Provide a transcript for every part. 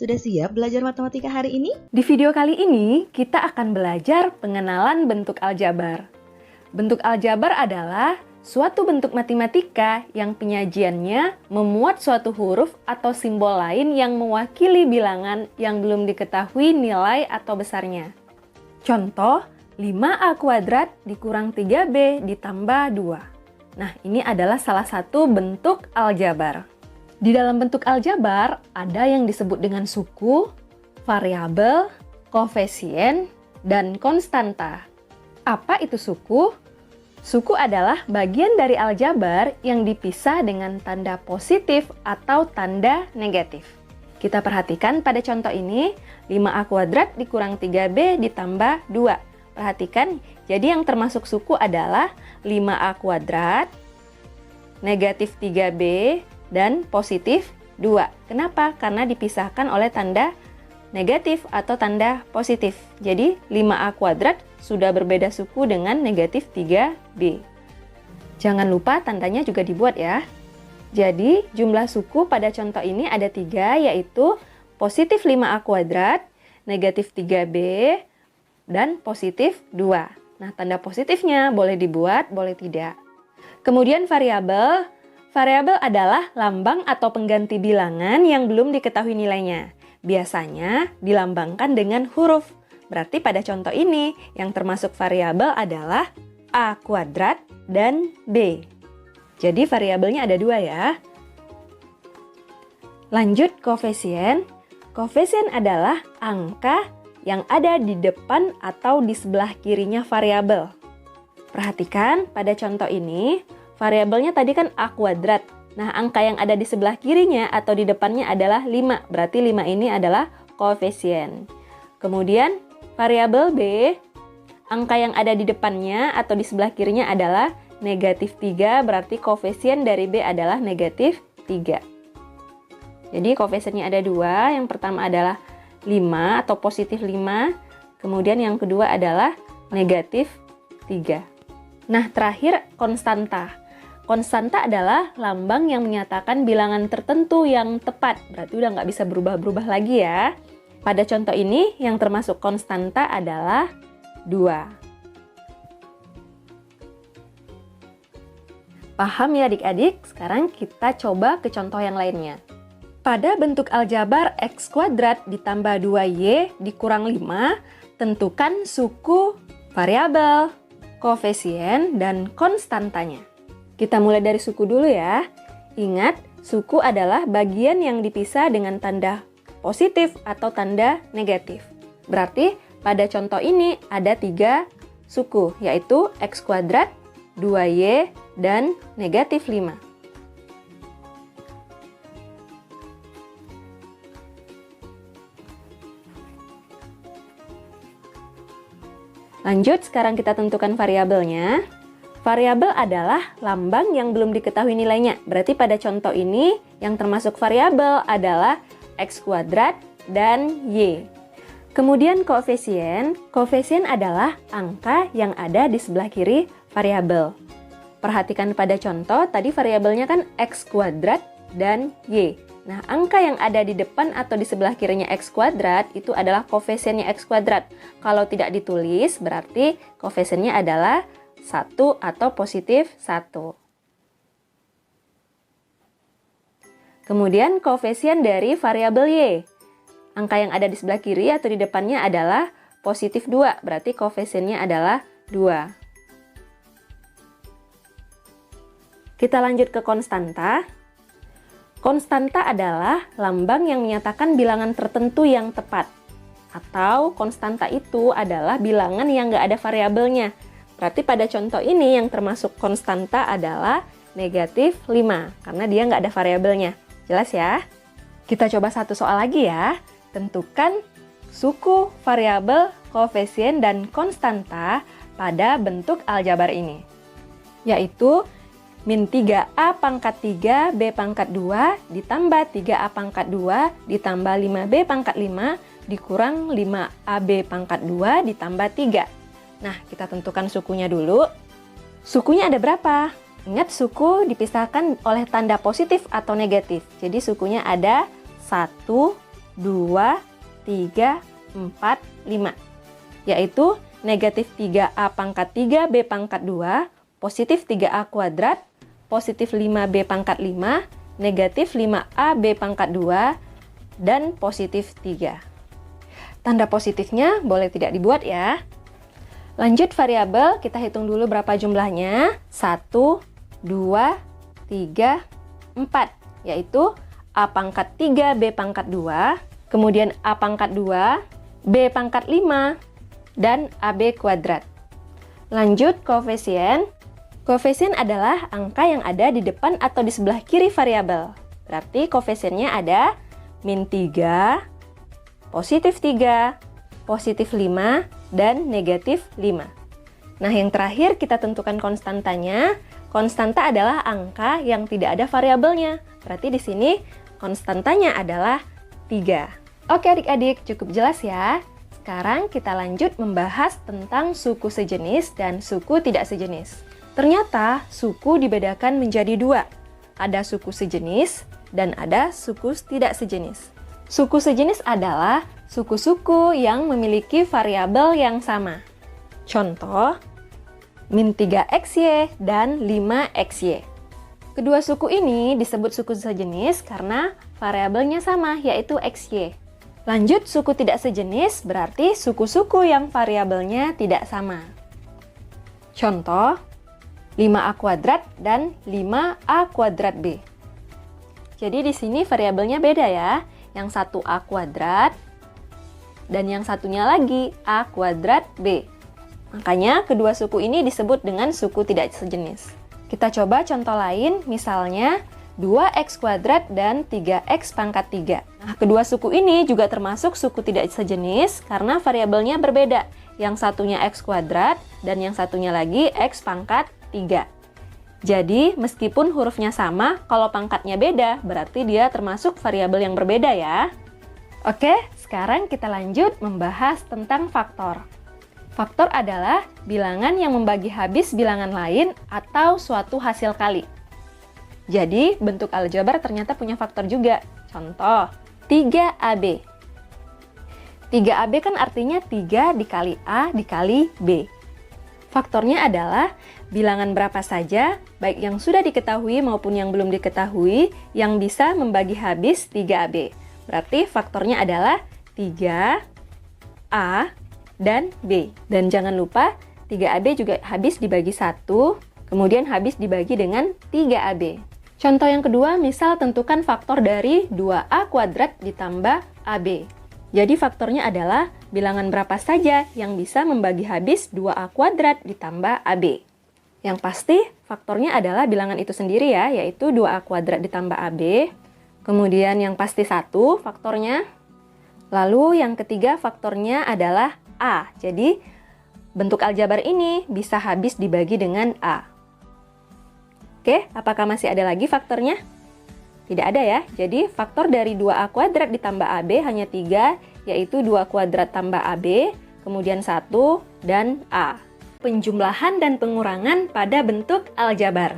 Sudah siap belajar matematika hari ini? Di video kali ini, kita akan belajar pengenalan bentuk aljabar. Bentuk aljabar adalah suatu bentuk matematika yang penyajiannya memuat suatu huruf atau simbol lain yang mewakili bilangan yang belum diketahui nilai atau besarnya. Contoh, 5A kuadrat dikurang 3B ditambah 2. Nah, ini adalah salah satu bentuk aljabar. Di dalam bentuk aljabar, ada yang disebut dengan suku, variabel, koefisien, dan konstanta. Apa itu suku? Suku adalah bagian dari aljabar yang dipisah dengan tanda positif atau tanda negatif. Kita perhatikan pada contoh ini, 5A kuadrat dikurang 3B ditambah 2. Perhatikan, jadi yang termasuk suku adalah 5A kuadrat, negatif 3B, dan positif 2. Kenapa? Karena dipisahkan oleh tanda negatif atau tanda positif. Jadi 5A kuadrat sudah berbeda suku dengan negatif 3B. Jangan lupa tandanya juga dibuat ya. Jadi jumlah suku pada contoh ini ada 3, yaitu positif 5A kuadrat, negatif 3B, dan positif 2. Nah, tanda positifnya boleh dibuat, boleh tidak. Kemudian variabel. Variabel adalah lambang atau pengganti bilangan yang belum diketahui nilainya. Biasanya dilambangkan dengan huruf. Berarti pada contoh ini, yang termasuk variabel adalah A kuadrat dan B. Jadi variabelnya ada 2 ya. Lanjut koefisien. Koefisien adalah angka yang ada di depan atau di sebelah kirinya variabel. Perhatikan pada contoh ini, variabelnya tadi kan A kuadrat. Nah, angka yang ada di sebelah kirinya atau di depannya adalah 5. Berarti 5 ini adalah koefisien. Kemudian, variabel B, angka yang ada di depannya atau di sebelah kirinya adalah negatif 3. Berarti koefisien dari B adalah negatif 3. Jadi, koefisiennya ada 2. Yang pertama adalah 5 atau positif 5. Kemudian yang kedua adalah negatif 3. Nah, terakhir konstanta. Konstanta adalah lambang yang menyatakan bilangan tertentu yang tepat. Berarti udah nggak bisa berubah-berubah lagi ya. Pada contoh ini, yang termasuk konstanta adalah 2. Paham ya adik-adik? Sekarang kita coba ke contoh yang lainnya. Pada bentuk aljabar X kuadrat ditambah 2Y dikurang 5, tentukan suku, variabel, koefisien, dan konstantanya. Kita mulai dari suku dulu ya. Ingat, suku adalah bagian yang dipisah dengan tanda positif atau tanda negatif. Berarti pada contoh ini ada 3 suku, yaitu X kuadrat, 2Y, dan negatif 5. Lanjut, sekarang kita tentukan variabelnya. Variabel adalah lambang yang belum diketahui nilainya. Berarti pada contoh ini, yang termasuk variabel adalah X kuadrat dan Y. Kemudian koefisien. Koefisien adalah angka yang ada di sebelah kiri variabel. Perhatikan pada contoh, tadi variabelnya kan X kuadrat dan Y. Nah, angka yang ada di depan atau di sebelah kirinya X kuadrat itu adalah koefisiennya X kuadrat. Kalau tidak ditulis, berarti koefisiennya adalah 1 atau positif 1. Kemudian koefisien dari variabel Y. Angka yang ada di sebelah kiri atau di depannya adalah positif 2. Berarti koefisiennya adalah 2. Kita lanjut ke konstanta. Konstanta adalah lambang yang menyatakan bilangan tertentu yang tepat. Atau konstanta itu adalah bilangan yang nggak ada variabelnya. Berarti pada contoh ini yang termasuk konstanta adalah negatif 5. Karena dia nggak ada variabelnya. Jelas ya? Kita coba satu soal lagi ya. Tentukan suku, variabel, koefisien, dan konstanta pada bentuk aljabar ini. Yaitu min 3A pangkat 3 B pangkat 2 ditambah 3A pangkat 2 ditambah 5B pangkat 5 dikurang 5AB pangkat 2 ditambah 3. Nah, kita tentukan sukunya dulu. Sukunya ada berapa? Ingat, suku dipisahkan oleh tanda positif atau negatif. Jadi sukunya ada 1, 2, 3, 4, 5. Yaitu negatif 3A pangkat 3B pangkat 2, positif 3A kuadrat, positif 5B pangkat 5, negatif 5AB pangkat 2, dan positif 3. Tanda positifnya boleh tidak dibuat ya. Lanjut variabel, kita hitung dulu berapa jumlahnya. 1, 2, 3, 4. Yaitu A pangkat 3, B pangkat 2, kemudian A pangkat 2, B pangkat 5, dan AB kuadrat. Lanjut koefisien. Koefisien adalah angka yang ada di depan atau di sebelah kiri variabel. Berarti koefisiennya ada min 3, positif 3, positif 5, dan negatif 5. Nah, yang terakhir kita tentukan konstantanya. Konstanta adalah angka yang tidak ada variabelnya. Berarti di sini konstantanya adalah 3. Oke adik-adik, cukup jelas ya. Sekarang kita lanjut membahas tentang suku sejenis dan suku tidak sejenis. Ternyata suku dibedakan menjadi 2. Ada suku sejenis dan ada suku tidak sejenis. Suku sejenis adalah suku-suku yang memiliki variabel yang sama. Contoh, min 3xy dan 5xy. Kedua suku ini disebut suku sejenis karena variabelnya sama, yaitu xy. Lanjut, suku tidak sejenis berarti suku-suku yang variabelnya tidak sama. Contoh, 5a kuadrat dan 5a kuadrat b. Jadi di sini variabelnya beda ya. Yang satu a kuadrat dan yang satunya lagi a kuadrat b. Makanya kedua suku ini disebut dengan suku tidak sejenis. Kita coba contoh lain, misalnya 2x kuadrat dan 3x pangkat 3. Nah, kedua suku ini juga termasuk suku tidak sejenis karena variabelnya berbeda. Yang satunya x kuadrat dan yang satunya lagi x pangkat 3. Jadi, meskipun hurufnya sama, kalau pangkatnya beda, berarti dia termasuk variabel yang berbeda ya. Oke, sekarang kita lanjut membahas tentang faktor. Faktor adalah bilangan yang membagi habis bilangan lain atau suatu hasil kali. Jadi, bentuk aljabar ternyata punya faktor juga. Contoh, 3AB. 3AB kan artinya 3 dikali A dikali B. Faktornya adalah bilangan berapa saja, baik yang sudah diketahui maupun yang belum diketahui, yang bisa membagi habis 3AB. Berarti faktornya adalah 3A dan B. Dan jangan lupa 3AB juga habis dibagi 1, kemudian habis dibagi dengan 3AB. Contoh yang kedua, misal tentukan faktor dari 2A kuadrat ditambah AB. Jadi faktornya adalah bilangan berapa saja yang bisa membagi habis 2A kuadrat ditambah AB. Yang pasti faktornya adalah bilangan itu sendiri ya, yaitu 2A kuadrat ditambah AB. Kemudian yang pasti 1 faktornya. Lalu yang ketiga faktornya adalah A. Jadi bentuk aljabar ini bisa habis dibagi dengan A. Oke, apakah masih ada lagi faktornya? Tidak ada ya, jadi faktor dari 2A kuadrat ditambah AB hanya 3, yaitu 2 kuadrat tambah AB, kemudian 1, dan A. Penjumlahan dan pengurangan pada bentuk aljabar.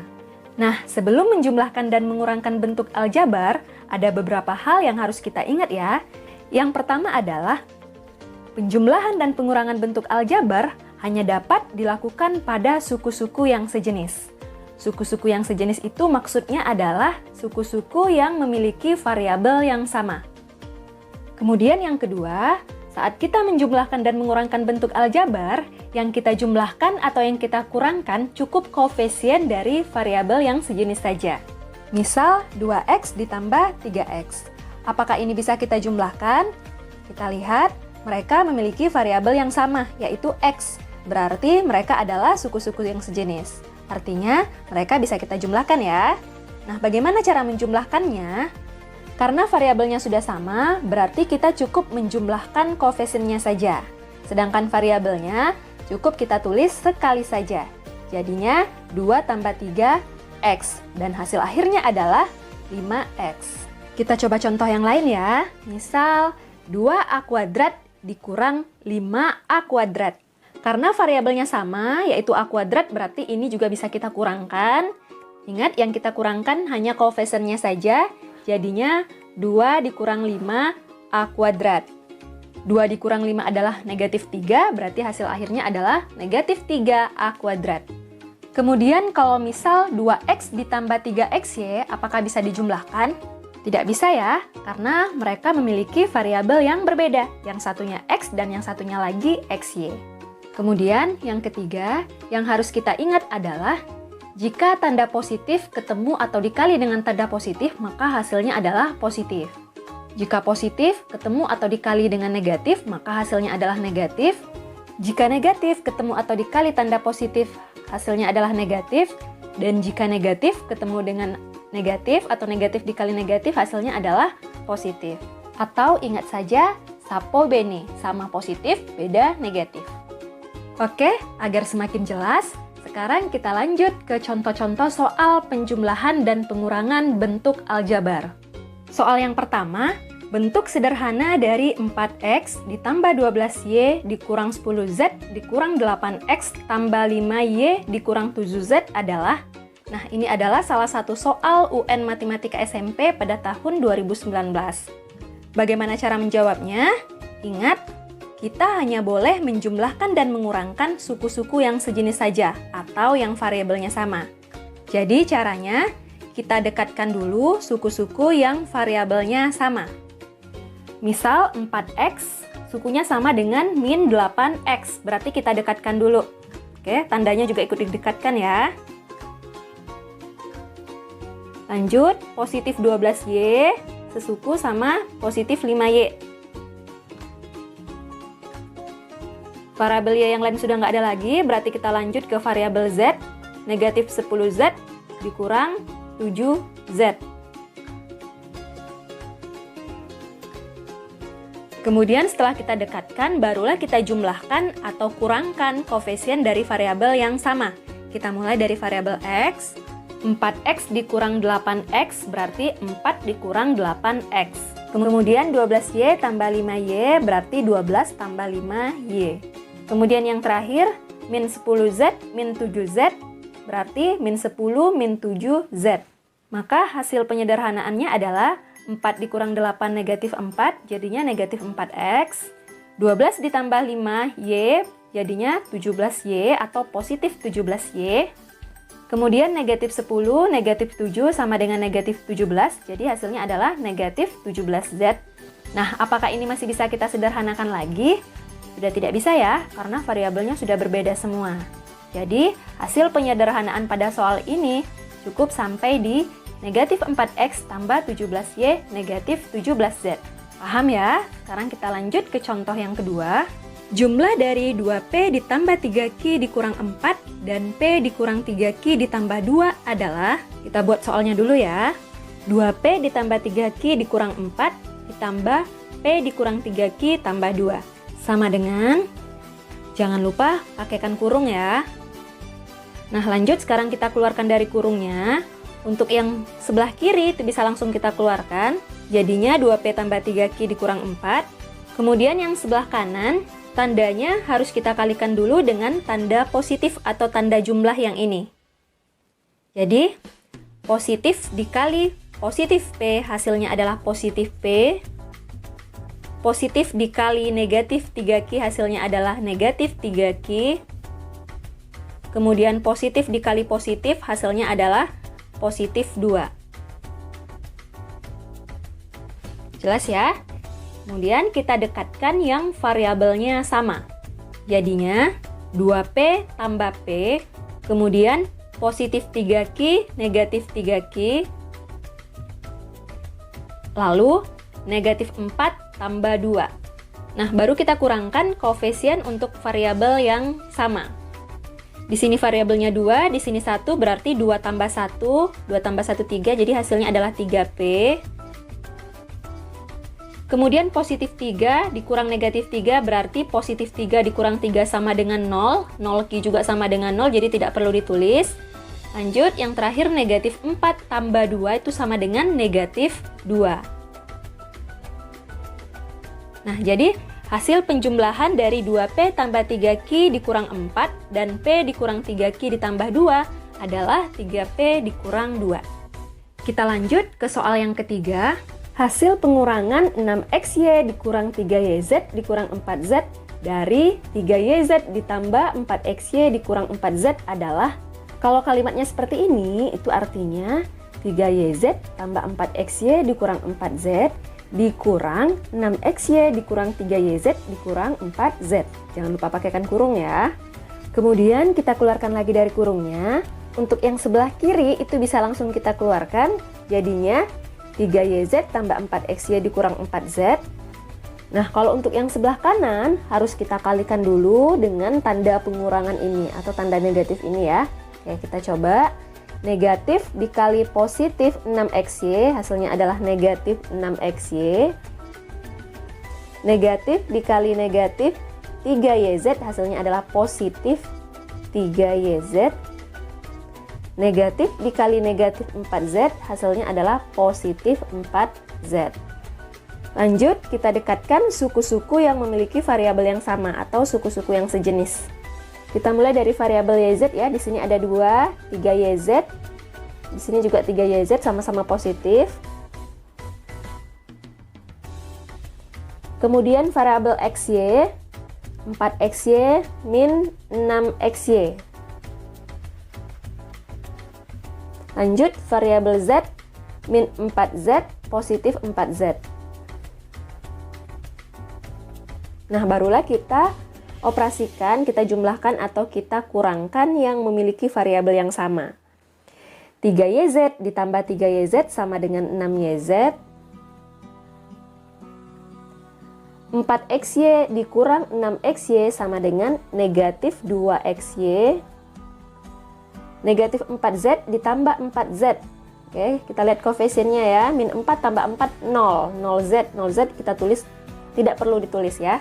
Nah, sebelum menjumlahkan dan mengurangkan bentuk aljabar, ada beberapa hal yang harus kita ingat ya. Yang pertama adalah, penjumlahan dan pengurangan bentuk aljabar hanya dapat dilakukan pada suku-suku yang sejenis. Suku-suku yang sejenis itu maksudnya adalah suku-suku yang memiliki variabel yang sama. Kemudian yang kedua, saat kita menjumlahkan dan mengurangkan bentuk aljabar, yang kita jumlahkan atau yang kita kurangkan cukup koefisien dari variabel yang sejenis saja. Misal 2x ditambah 3x. Apakah ini bisa kita jumlahkan? Kita lihat, mereka memiliki variabel yang sama, yaitu x. Berarti mereka adalah suku-suku yang sejenis. Artinya, mereka bisa kita jumlahkan ya. Nah, bagaimana cara menjumlahkannya? Karena variabelnya sudah sama, berarti kita cukup menjumlahkan koefisiennya saja. Sedangkan variabelnya cukup kita tulis sekali saja. Jadinya 2 tambah 3, x. Dan hasil akhirnya adalah 5x. Kita coba contoh yang lain ya. Misal, 2a kuadrat dikurang 5a kuadrat. Karena variabelnya sama, yaitu a kuadrat, berarti ini juga bisa kita kurangkan. Ingat, yang kita kurangkan hanya koefisiennya saja, jadinya 2 dikurang 5, A kuadrat. 2 dikurang 5 adalah negatif 3, berarti hasil akhirnya adalah negatif 3A kuadrat. Kemudian kalau misal 2X ditambah 3XY, apakah bisa dijumlahkan? Tidak bisa ya, karena mereka memiliki variabel yang berbeda. Yang satunya X dan yang satunya lagi XY. Kemudian yang ketiga, yang harus kita ingat adalah jika tanda positif ketemu atau dikali dengan tanda positif, maka hasilnya adalah positif. Jika positif ketemu atau dikali dengan negatif, maka hasilnya adalah negatif. Jika negatif ketemu atau dikali tanda positif, hasilnya adalah negatif. Dan jika negatif ketemu dengan negatif atau negatif dikali negatif, hasilnya adalah positif. Atau ingat saja, sapo bene, sama positif, beda negatif. Oke, agar semakin jelas, sekarang kita lanjut ke contoh-contoh soal penjumlahan dan pengurangan bentuk aljabar. Soal yang pertama, bentuk sederhana dari 4X ditambah 12Y dikurang 10Z dikurang 8X tambah 5Y dikurang 7Z adalah. Nah, ini adalah salah satu soal UN Matematika SMP pada tahun 2019. Bagaimana cara menjawabnya? Ingat, kita hanya boleh menjumlahkan dan mengurangkan suku-suku yang sejenis saja atau yang variabelnya sama. Jadi caranya, kita dekatkan dulu suku-suku yang variabelnya sama. Misal 4X, sukunya sama dengan min 8X, berarti kita dekatkan dulu. Oke, tandanya juga ikut didekatkan ya. Lanjut, positif 12Y sesuku sama positif 5Y. Variabel Y yang lain sudah nggak ada lagi, berarti kita lanjut ke variabel Z, negatif 10Z dikurang 7Z. Kemudian setelah kita dekatkan, barulah kita jumlahkan atau kurangkan koefisien dari variabel yang sama. Kita mulai dari variabel X, 4X dikurang 8X berarti 4 dikurang 8X. Kemudian 12Y tambah 5Y berarti 12 tambah 5Y. Kemudian yang terakhir, min 10Z min 7Z berarti min 10 min 7Z. Maka hasil penyederhanaannya adalah 4 dikurang 8 negatif 4, jadinya negatif 4X. 12 ditambah 5Y, jadinya 17Y atau positif 17Y. Kemudian negatif 10, negatif 7 sama dengan negatif 17, jadi hasilnya adalah negatif 17Z. Nah, apakah ini masih bisa kita sederhanakan lagi? Sudah tidak bisa ya, karena variabelnya sudah berbeda semua. Jadi, hasil penyederhanaan pada soal ini cukup sampai di negatif 4X tambah 17Y negatif 17Z. Paham ya? Sekarang kita lanjut ke contoh yang kedua. Jumlah dari 2P ditambah 3Q dikurang 4 dan P dikurang 3Q ditambah 2 adalah, kita buat soalnya dulu ya. 2P ditambah 3Q dikurang 4 ditambah P dikurang 3Q tambah 2. Sama dengan, jangan lupa pakaikan kurung ya. Nah, lanjut sekarang kita keluarkan dari kurungnya. Untuk yang sebelah kiri itu bisa langsung kita keluarkan. Jadinya 2P tambah 3Q dikurang 4. Kemudian yang sebelah kanan, tandanya harus kita kalikan dulu dengan tanda positif atau tanda jumlah yang ini. Jadi, positif dikali positif P hasilnya adalah positif P. Positif dikali negatif 3Q hasilnya adalah negatif 3Q. Kemudian positif dikali positif hasilnya adalah positif 2. Jelas ya? Kemudian kita dekatkan yang variabelnya sama. Jadinya 2P tambah P, kemudian positif 3Q, negatif 3Q, lalu negatif 4 tambah 2. Nah, baru kita kurangkan koefisien untuk variabel yang sama. Di sini variabelnya 2, di sini 1, berarti 2 tambah 1, 2 tambah 1, 3, jadi hasilnya adalah 3P. Kemudian positif 3 dikurang negatif 3, berarti positif 3 dikurang 3 sama dengan 0, 0Q juga sama dengan 0, jadi tidak perlu ditulis. Lanjut, yang terakhir negatif 4 tambah 2 itu sama dengan negatif 2. Nah, jadi hasil penjumlahan dari 2P tambah 3Q dikurang 4 dan P dikurang 3Q ditambah 2 adalah 3P dikurang 2. Kita lanjut ke soal yang ketiga. Hasil pengurangan 6XY dikurang 3YZ dikurang 4Z dari 3YZ ditambah 4XY dikurang 4Z adalah, kalau kalimatnya seperti ini, itu artinya 3YZ tambah 4XY dikurang 4Z dikurang 6XY dikurang 3YZ dikurang 4Z. Jangan lupa pakaikan kurung ya. Kemudian kita keluarkan lagi dari kurungnya. Untuk yang sebelah kiri itu bisa langsung kita keluarkan. Jadinya 3YZ tambah 4XY dikurang 4Z. Nah, kalau untuk yang sebelah kanan harus kita kalikan dulu dengan tanda pengurangan ini atau tanda negatif ini ya. Oke, kita coba. Negatif dikali positif 6XY, hasilnya adalah negatif 6XY. Negatif dikali negatif 3YZ, hasilnya adalah positif 3YZ. Negatif dikali negatif 4Z, hasilnya adalah positif 4Z. Lanjut, kita dekatkan suku-suku yang memiliki variabel yang sama atau suku-suku yang sejenis. Kita mulai dari variabel YZ ya. Di sini ada 2, 3YZ. Di sini juga 3YZ sama-sama positif. Kemudian variabel XY, 4XY min 6XY. Lanjut, variabel Z, min 4Z, positif 4Z. Nah, barulah kita operasikan, kita jumlahkan atau kita kurangkan yang memiliki variabel yang sama. 3YZ ditambah 3YZ sama dengan 6YZ. 4XY dikurang 6XY sama dengan negatif 2XY. Negatif 4Z ditambah 4Z. Oke, kita lihat koefisiennya ya. Min 4 tambah 4, 0. 0Z. 0Z kita tulis, tidak perlu ditulis ya.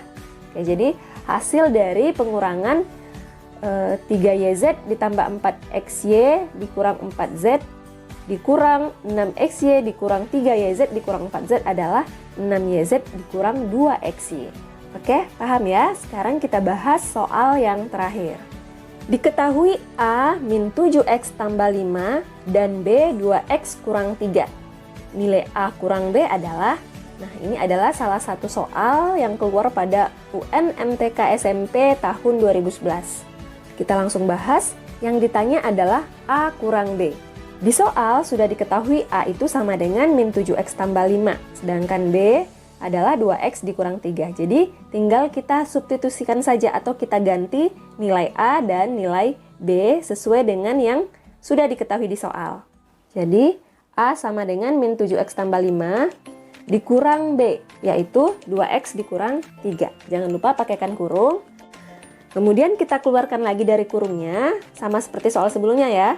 Oke, jadi hasil dari pengurangan 3YZ ditambah 4XY dikurang 4Z dikurang 6XY dikurang 3YZ dikurang 4Z adalah 6YZ dikurang 2XY. Oke, paham ya? Sekarang kita bahas soal yang terakhir. Diketahui A min 7X tambah 5 dan B 2X kurang 3. Nilai A kurang B adalah, nah ini adalah salah satu soal yang keluar pada UN MTK SMP tahun 2011. Kita langsung bahas, yang ditanya adalah A kurang B. Di soal sudah diketahui A itu sama dengan min 7X tambah 5, sedangkan B adalah 2X dikurang 3. Jadi tinggal kita substitusikan saja atau kita ganti nilai A dan nilai B sesuai dengan yang sudah diketahui di soal. Jadi A sama dengan min 7X tambah 5 dikurang B, yaitu 2X dikurang 3. Jangan lupa pakaikan kurung. Kemudian kita keluarkan lagi dari kurungnya, sama seperti soal sebelumnya ya.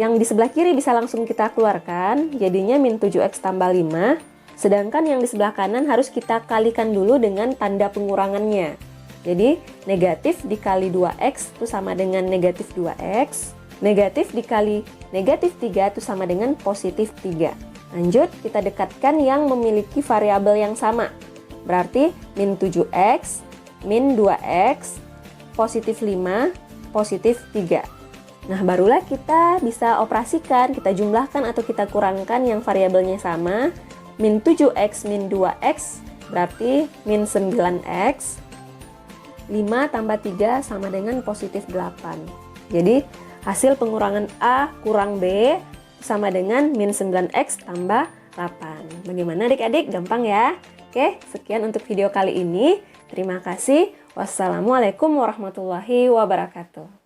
Yang di sebelah kiri bisa langsung kita keluarkan, jadinya min 7X tambah 5. Sedangkan yang di sebelah kanan harus kita kalikan dulu dengan tanda pengurangannya. Jadi negatif dikali 2X itu sama dengan negatif 2X. Negatif dikali negatif 3 itu sama dengan positif 3. Lanjut, kita dekatkan yang memiliki variabel yang sama. Berarti min 7X, min 2X, positif 5, positif 3. Nah, barulah kita bisa operasikan, kita jumlahkan atau kita kurangkan yang variabelnya sama. Min 7X min 2X berarti min 9X. 5 tambah 3 sama dengan positif 8. Jadi, hasil pengurangan A kurang B sama dengan min 9X tambah 8. Bagaimana adik-adik? Gampang ya? Oke, sekian untuk video kali ini. Terima kasih. Wassalamualaikum warahmatullahi wabarakatuh.